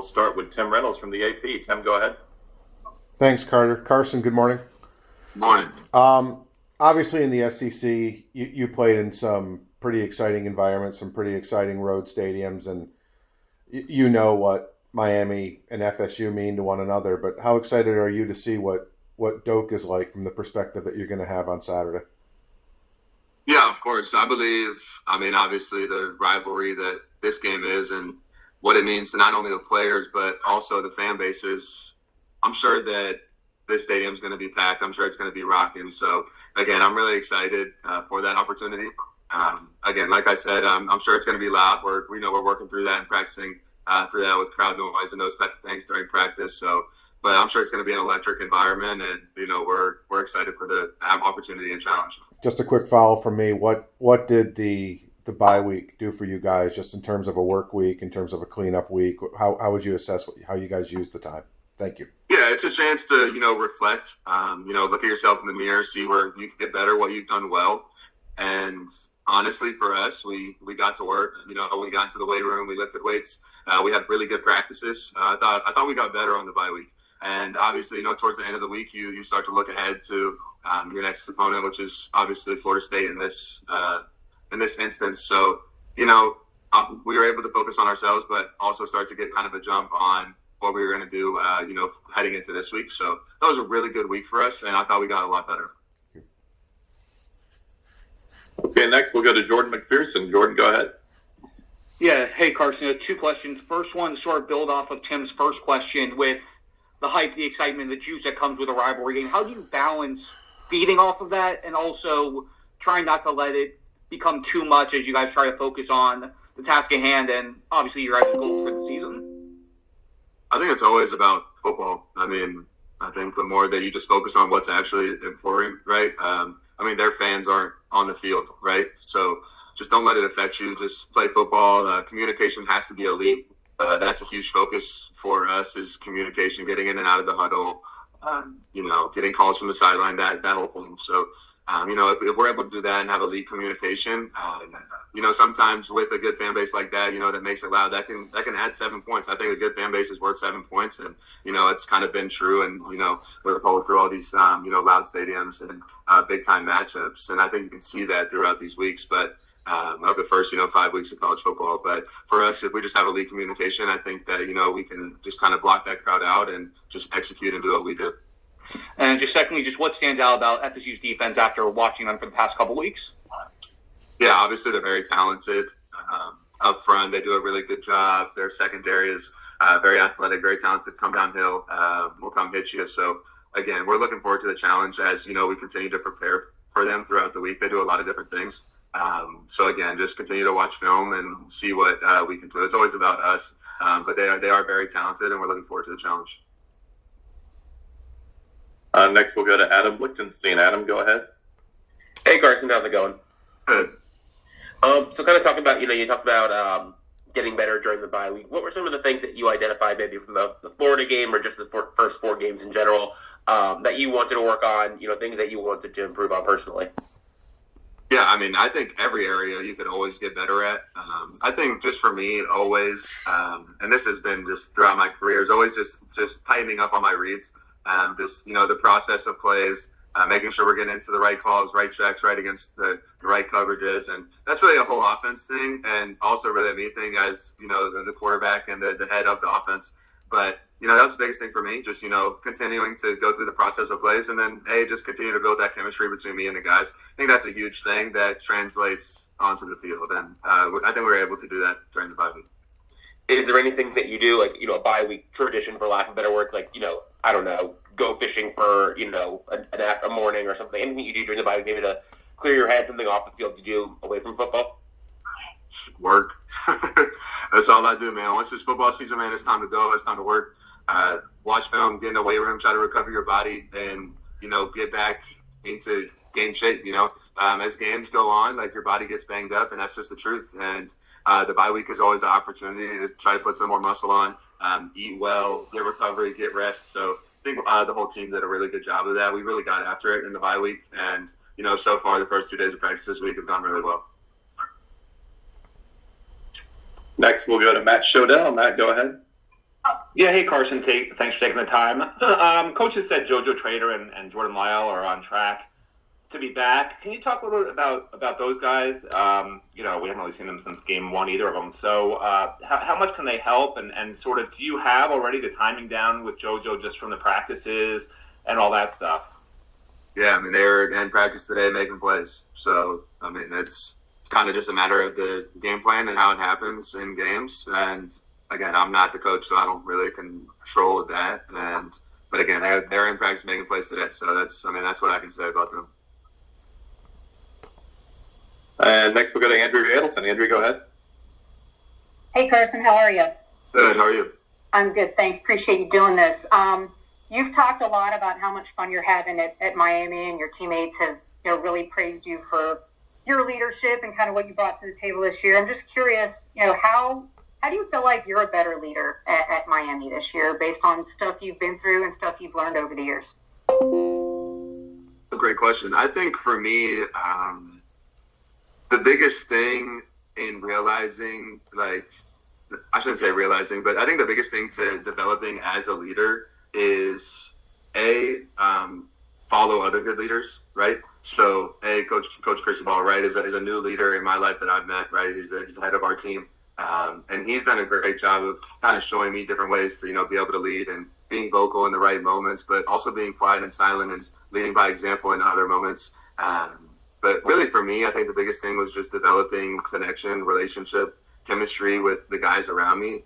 start with Tim Reynolds from the AP. Tim, go ahead. Thanks, Carter. Carson, good morning. Morning. Obviously, in the SEC, you played in some pretty exciting environments, some pretty exciting road stadiums, and you know what Miami and FSU mean to one another. But how excited are you to see what Doak is like from the perspective that you're going to have on Saturday? Yeah, of course. Obviously the rivalry that this game is and what it means to not only the players but also the fan bases. I'm sure that this stadium is going to be packed. I'm sure it's going to be rocking. So, again, I'm really excited for that opportunity. Again, like I said, I'm sure it's going to be loud. We're working through that and practicing through that with crowd noise and those type of things during practice. So, but I'm sure it's going to be an electric environment, and we're excited for the opportunity and challenge. Just a quick follow from me. What did the bye week do for you guys, just in terms of a work week, in terms of a cleanup week? How would you assess how you guys use the time? Thank you. Yeah, it's a chance to, reflect, look at yourself in the mirror, see where you can get better, what you've done well. And honestly, for us, we got to work. We got into the weight room, we lifted weights. We had really good practices. I thought we got better on the bye week. And obviously, towards the end of the week, you start to look ahead to your next opponent, which is obviously Florida State in this instance. So, we were able to focus on ourselves, but also start to get kind of a jump on what we were going to do, heading into this week. So that was a really good week for us, and I thought we got a lot better. Okay, next we'll go to Jordan McPherson. Jordan, go ahead. Yeah, hey, Carson, 2 questions. First one, to sort of build off of Tim's first question with the hype, the excitement, the juice that comes with a rivalry game. How do you balance feeding off of that and also trying not to let it become too much as you guys try to focus on the task at hand and obviously your guys' goals for the season? I think it's always about football. I think the more that you just focus on what's actually important, right? Their fans aren't on the field, right? So just don't let it affect you. Just play football. Communication has to be elite. That's a huge focus for us is communication, getting in and out of the huddle, getting calls from the sideline, that whole thing. So, if we're able to do that and have elite communication, sometimes with a good fan base like that, that makes it loud, that can add 7 points. I think a good fan base is worth 7 points. And, it's kind of been true. And, we're followed through all these, loud stadiums and big time matchups. And I think you can see that throughout these weeks. But of the first, 5 weeks of college football. But for us, if we just have elite communication, I think that, we can just kind of block that crowd out and just execute and do what we do. And just secondly, just what stands out about FSU's defense after watching them for the past couple weeks? Yeah, obviously they're very talented. Up front, they do a really good job. Their secondary is very athletic, very talented. Come downhill, will come hit you. So, again, we're looking forward to the challenge as, we continue to prepare for them throughout the week. They do a lot of different things. So, again, just continue to watch film and see what we can do. It's always about us, but they are very talented, and we're looking forward to the challenge. Next, we'll go to Adam Lichtenstein. Adam, go ahead. Hey, Carson, how's it going? Good. So kind of talking about, you talked about getting better during the bye week. What were some of the things that you identified maybe from the Florida game or just the first 4 games in general that you wanted to work on, things that you wanted to improve on personally? Yeah, I think every area you could always get better at. I think just for me, always, and this has been just throughout my career, is always just tightening up on my reads. The process of plays, making sure we're getting into the right calls, right checks, right against the right coverages. And that's really a whole offense thing and also really a me thing as, the quarterback and the head of the offense. But, that was the biggest thing for me, just, continuing to go through the process of plays and then, just continue to build that chemistry between me and the guys. I think that's a huge thing that translates onto the field. And I think we were able to do that during the bye week. Is there anything that you do, like, a bye week tradition, for lack of better word, like, I don't know, go fishing for, a morning or something? Anything you do during the bye week, maybe to clear your head, something off the field to do away from football? Work. That's all I do, man. Once it's football season, man, it's time to go. It's time to work. Watch film, get in the weight room, try to recover your body, and, get back into game shape, as games go on, like your body gets banged up, and that's just the truth. And the bye week is always an opportunity to try to put some more muscle on, eat well, get recovery, get rest. So I think the whole team did a really good job of that. We really got after it in the bye week. And, so far the first 2 days of practice this week have gone really well. Next, we'll go to Matt Shodell. Matt, go ahead. Yeah, hey Carson, thanks for taking the time. Coaches said JoJo Trader and Jordan Lyle are on track to be back. Can you talk a little bit about those guys? We haven't really seen them since game one, either of them. So how much can they help? And sort of, do you have already the timing down with JoJo just from the practices and all that stuff? Yeah, I mean, they were in practice today making plays. So, I mean, it's kind of just a matter of the game plan and how it happens in games. And again, I'm not the coach, so I don't really control that. But again, they're in practice making plays today. So that's what I can say about them. And next we'll go to Andrew Adelson. Andrew, go ahead. Hey, Carson, how are you? Good. How are you? I'm good, thanks. Appreciate you doing this. You've talked a lot about how much fun you're having at Miami, and your teammates have really praised you for your leadership and kind of what you brought to the table this year. I'm just curious, how do you feel like you're a better leader at Miami this year based on stuff you've been through and stuff you've learned over the years? A great question. I think for me, the biggest thing in realizing, I shouldn't say realizing, but I think the biggest thing to developing as a leader is follow other good leaders, right? So, Coach Cristobal, right, is a new leader in my life that I've met, right? He's the head of our team, and he's done a great job of kind of showing me different ways to be able to lead and being vocal in the right moments, but also being quiet and silent and leading by example in other moments. But really, for me, I think the biggest thing was just developing connection, relationship, chemistry with the guys around me.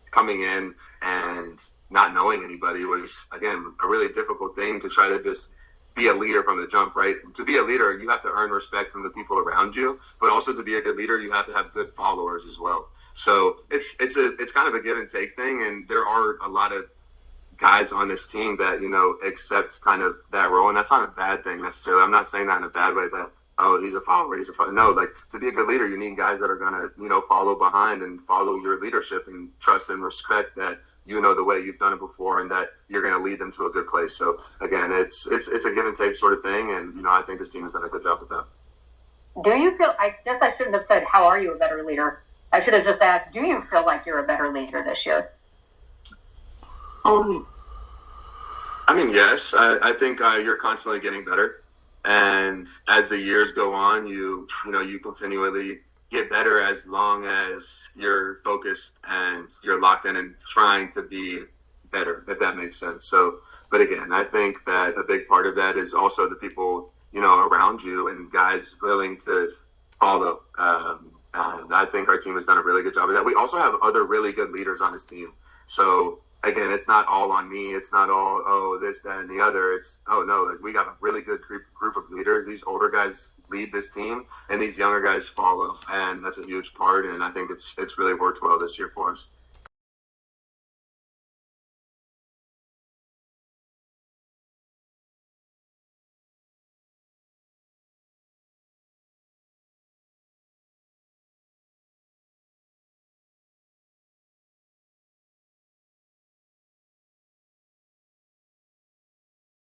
Coming in and not knowing anybody was, again, a really difficult thing to try to just be a leader from the jump, right? To be a leader, you have to earn respect from the people around you, but also to be a good leader, you have to have good followers as well. So it's kind of a give and take thing, and there are a lot of guys on this team that accept kind of that role, and that's not a bad thing necessarily. I'm not saying that in a bad way that he's a follower. No, to be a good leader, you need guys that are gonna follow behind and follow your leadership and trust and respect that the way you've done it before and that you're gonna lead them to a good place. So again, it's a give and take sort of thing, and I think this team has done a good job with that. Do you feel? I guess I shouldn't have said, "How are you a better leader?" I should have just asked, "Do you feel like you're a better leader this year?" I mean, yes. I think you're constantly getting better. And as the years go on, you continually get better as long as you're focused and you're locked in and trying to be better, if that makes sense. So, but again, I think that a big part of that is also the people, around you and guys willing to follow. And I think our team has done a really good job of that. We also have other really good leaders on this team. So, again, it's not all on me. It's not all, this, that, and the other. It's, we got a really good group of leaders. These older guys lead this team, and these younger guys follow. And that's a huge part, and I think it's really worked well this year for us.